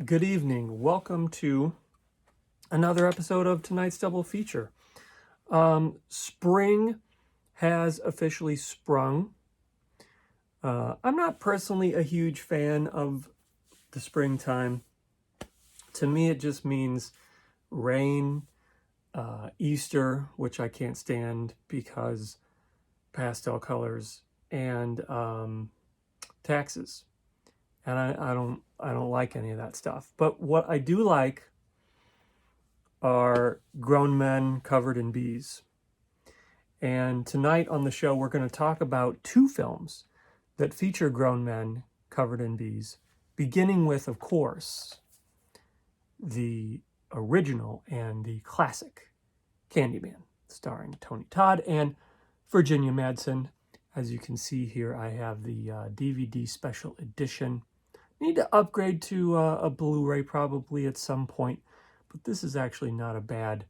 Good evening. Welcome to another episode of tonight's double feature. Spring has officially sprung. I'm not personally a huge fan of the springtime. To me, it just means rain, Easter, which I can't stand because pastel colors, and taxes. And I don't like any of that stuff. But what I do like are grown men covered in bees. And tonight on the show, we're going to talk about two films that feature grown men covered in bees, beginning with, of course, the original and the classic Candyman, starring Tony Todd and Virginia Madsen. As you can see here, I have the DVD special edition. Need to upgrade to a Blu-ray probably at some point, but this is actually not a bad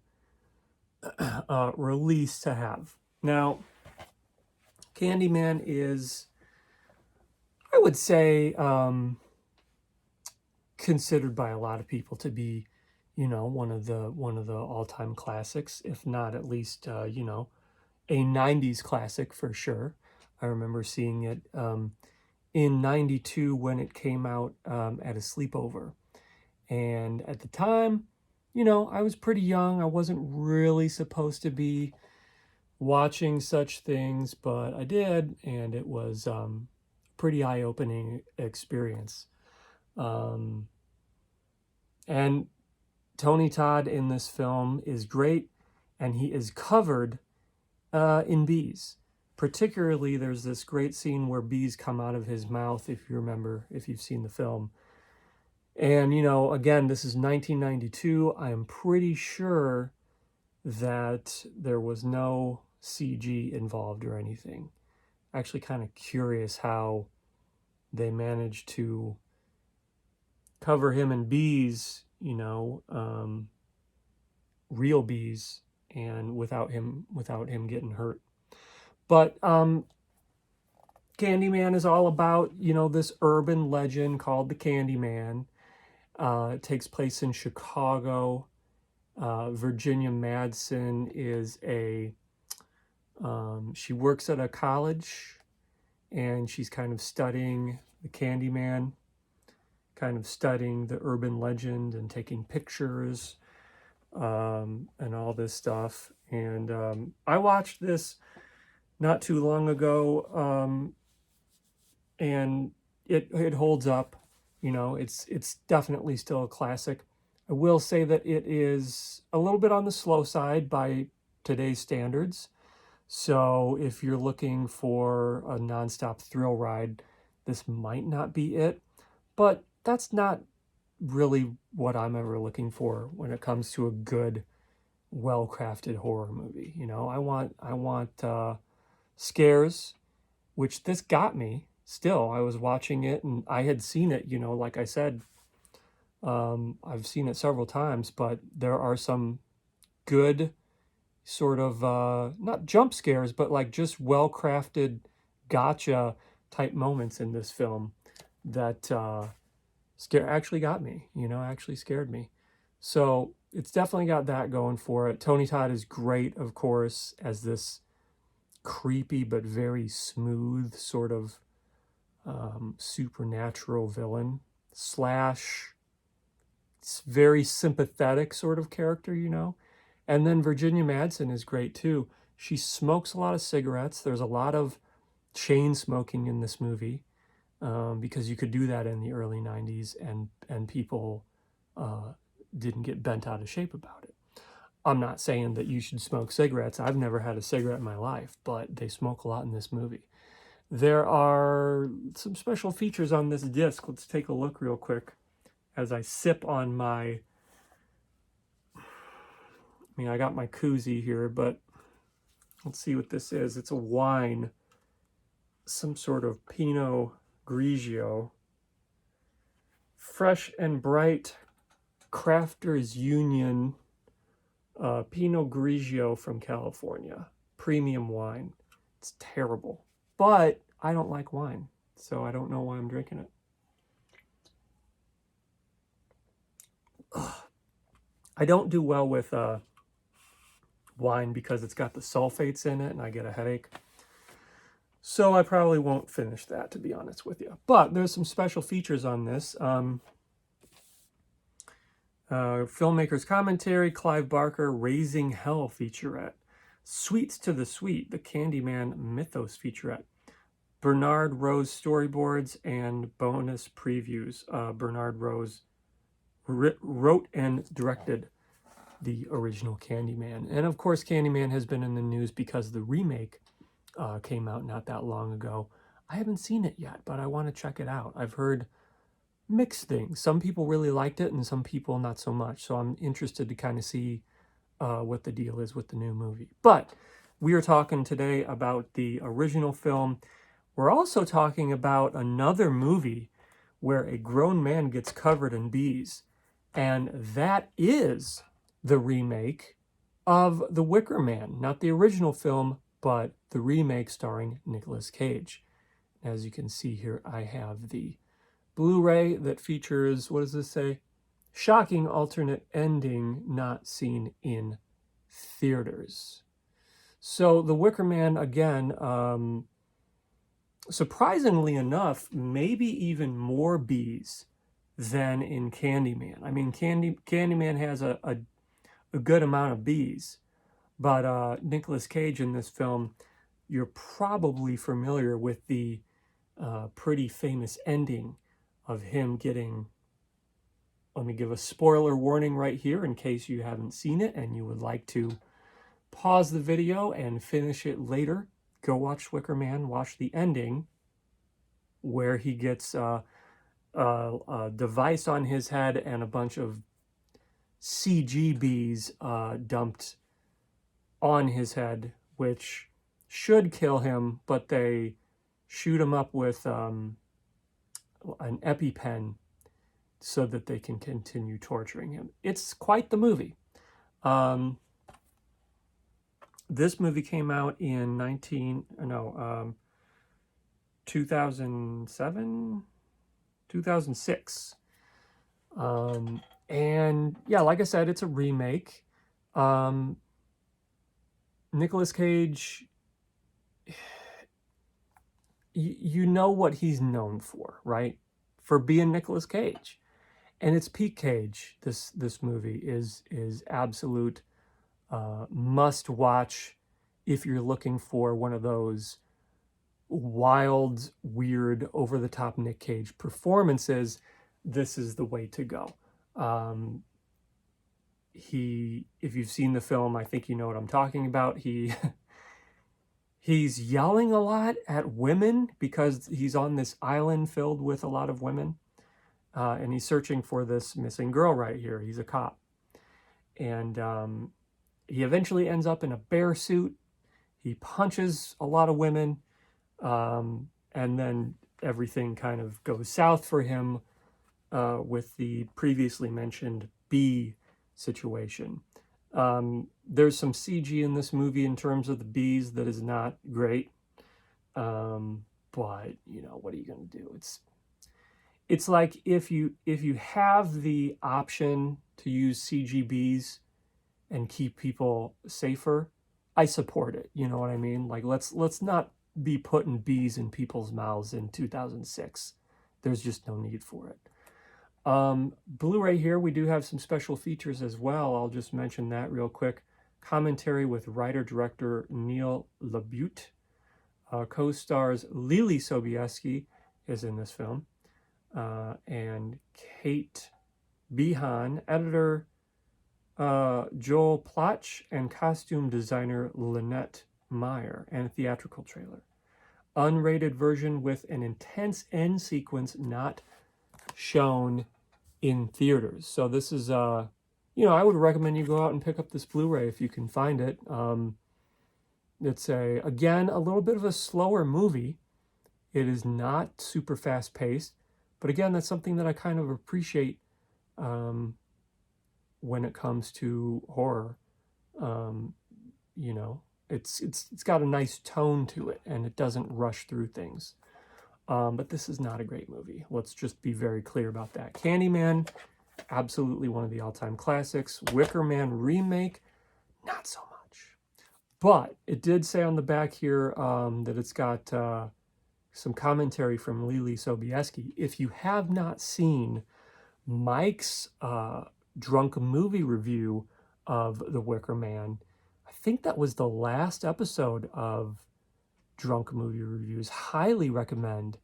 release to have. Now, Candyman is, I would say, considered by a lot of people to be, one of the all-time classics, if not at least, a 90s classic for sure. I remember seeing it in 92 when it came out at a sleepover. And at the time, I was pretty young. I wasn't really supposed to be watching such things, but I did, and it was a pretty eye-opening experience. And Tony Todd in this film is great, and he is covered in bees. Particularly, there's this great scene where bees come out of his mouth, if you remember, if you've seen the film. And, again, this is 1992. I am pretty sure that there was no CG involved or anything. Actually kind of curious how they managed to cover him in bees, real bees, and without him getting hurt. But Candyman is all about, this urban legend called the Candyman. It takes place in Chicago. Virginia Madsen is she works at a college, and she's kind of studying the Candyman, kind of studying the urban legend and taking pictures and all this stuff. And I watched this not too long ago, and it holds up. It's definitely still a classic. I will say that it is a little bit on the slow side by today's standards. So if you're looking for a nonstop thrill ride, this might not be it. But that's not really what I'm ever looking for when it comes to a good, well-crafted horror movie. I want scares, which this got me. Still, I was watching it and I had seen it, like I said, I've seen it several times, but there are some good sort of, not jump scares, but like just well-crafted gotcha type moments in this film that actually got me, actually scared me. So it's definitely got that going for it. Tony Todd is great, of course, as this creepy but very smooth sort of supernatural villain slash very sympathetic sort of character, And then Virginia Madsen is great too. She smokes a lot of cigarettes. There's a lot of chain smoking in this movie because you could do that in the early 90s and people didn't get bent out of shape about it. I'm not saying that you should smoke cigarettes. I've never had a cigarette in my life, but they smoke a lot in this movie. There are some special features on this disc. Let's take a look real quick as I sip on I got my koozie here, but let's see what this is. It's a wine, some sort of Pinot Grigio. Fresh and Bright Crafters Union Pinot Grigio from California. Premium wine. It's terrible. But I don't like wine, so I don't know why I'm drinking it. I don't do well with wine because it's got the sulfates in it and I get a headache. So I probably won't finish that, to be honest with you. But there's some special features on this. Filmmaker's commentary, Clive Barker, Raising Hell featurette. Sweets to the Sweet, the Candyman Mythos featurette. Bernard Rose storyboards and bonus previews. Bernard Rose wrote and directed the original Candyman. And of course, Candyman has been in the news because the remake came out not that long ago. I haven't seen it yet, but I want to check it out. I've heard mixed things. Some people really liked it and some people not so much. So I'm interested to kind of see what the deal is with the new movie. But we are talking today about the original film. We're also talking about another movie where a grown man gets covered in bees. And that is the remake of The Wicker Man. Not the original film, but the remake starring Nicolas Cage. As you can see here, I have the Blu-ray that features, what does this say? Shocking alternate ending not seen in theaters. So The Wicker Man, again, surprisingly enough, maybe even more bees than in Candyman. I mean, Candyman has a good amount of bees, but Nicolas Cage in this film, you're probably familiar with the pretty famous ending of him getting, let me give a spoiler warning right here in case you haven't seen it and you would like to pause the video and finish it later. Go watch Wicker Man, watch the ending where he gets a device on his head and a bunch of CG bees dumped on his head, which should kill him, but they shoot him up with an EpiPen so that they can continue torturing him. It's quite the movie. This movie came out in 2007, 2006. And yeah, like I said, it's a remake. Nicolas Cage, you know what he's known for, right? For being Nicolas Cage. And it's peak Cage. This movie is absolute must watch if you're looking for one of those wild, weird, over-the-top Nick Cage performances. This is the way to go. If you've seen the film, I think you know what I'm talking about. He's yelling a lot at women because he's on this island filled with a lot of women. And he's searching for this missing girl right here. He's a cop. And he eventually ends up in a bear suit. He punches a lot of women. And then everything kind of goes south for him with the previously mentioned bee situation. There's some CG in this movie in terms of the bees that is not great. But, you know, what are you going to do? It's like if you have the option to use CG bees and keep people safer, I support it. You know what I mean? Like, let's not be putting bees in people's mouths in 2006. There's just no need for it. Blu-ray here, we do have some special features as well. I'll just mention that real quick. Commentary with writer-director Neil LaBute. Co-stars Lily Sobieski is in this film. And Kate Behan, editor Joel Plotch, and costume designer Lynette Meyer, and a theatrical trailer. Unrated version with an intense end sequence not shown in theaters. So this is, you know, I would recommend you go out and pick up this Blu-ray if you can find it. It's again, a little bit of a slower movie. It is not super fast paced, but again, that's something that I kind of appreciate when it comes to horror. You know, it's got a nice tone to it and it doesn't rush through things. But this is not a great movie. Let's just be very clear about that. Candyman absolutely one of the all-time classics. Wicker Man remake, not so much. But it did say on the back here that it's got some commentary from Lily Sobieski. If you have not seen Mike's drunk movie review of The Wicker Man, I think that was the last episode of Drunk Movie Reviews. Highly recommend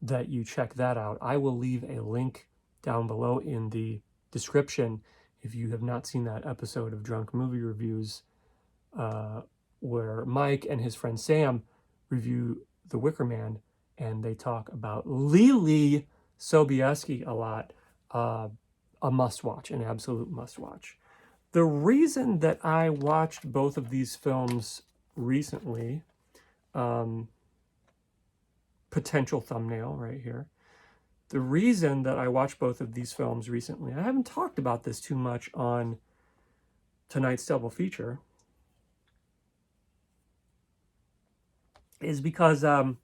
that you check that out. I will leave a link down below in the description if you have not seen that episode of Drunk Movie Reviews where Mike and his friend Sam review The Wicker Man, and they talk about Lily Sobieski a lot. A must-watch, an absolute must-watch. The reason that I watched both of these films recently, potential thumbnail right here. The reason that I watched both of these films recently, I haven't talked about this too much on tonight's double feature, is because I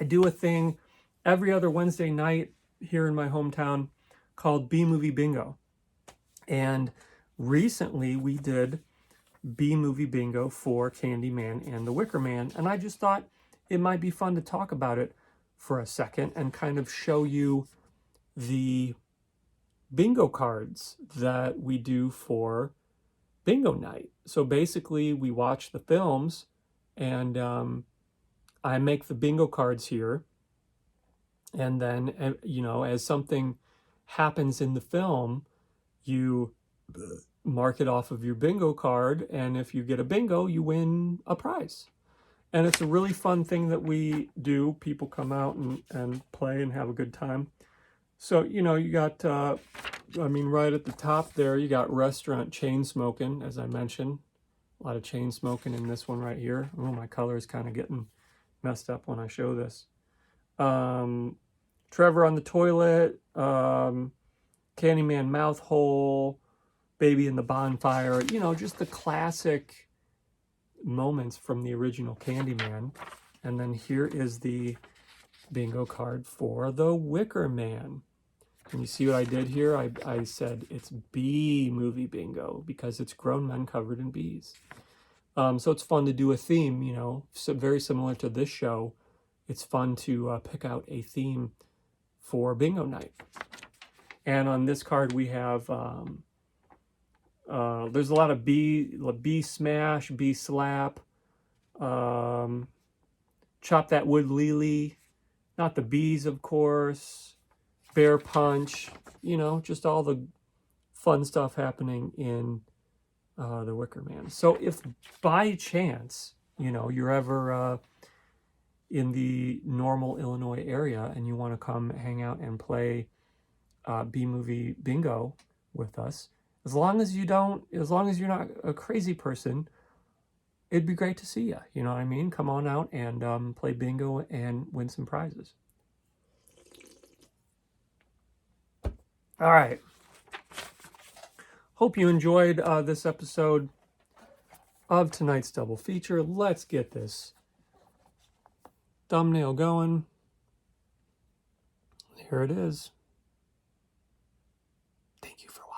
do a thing every other Wednesday night here in my hometown called B-Movie Bingo. And recently we did B-Movie Bingo for Candyman and The Wicker Man, and I just thought it might be fun to talk about it for a second and kind of show you the bingo cards that we do for bingo night. So basically we watch the films, and I make the bingo cards here, and then, you know, as something happens in the film, you mark it off of your bingo card, and if you get a bingo, you win a prize. And it's a really fun thing that we do. People come out and play and have a good time. So, you know, you got, I mean, right at the top there, you got restaurant chain smoking, as I mentioned. A lot of chain smoking in this one right here. Oh, my color is kind of getting messed up when I show this. Trevor on the toilet, Candyman mouth hole, baby in the bonfire, you know, just the classic moments from the original Candyman. And then here is the bingo card for The Wicker Man. And you see what I did here? I said it's B-Movie Bingo because it's grown men covered in bees. So it's fun to do a theme, you know, so very similar to this show. It's fun to pick out a theme for bingo night. And on this card we have, there's a lot of bee smash, bee slap, chop that wood Lily, not the bees of course, bear punch, you know, just all the fun stuff happening in The Wicker Man. So if by chance, you know, you're ever in the Normal, Illinois area and you want to come hang out and play B-Movie Bingo with us, as long as you're not a crazy person, it'd be great to see you. You know what I mean? Come on out and play bingo and win some prizes. All right. Hope you enjoyed this episode of tonight's double feature. Let's get this thumbnail going. Here it is. Thank you for watching.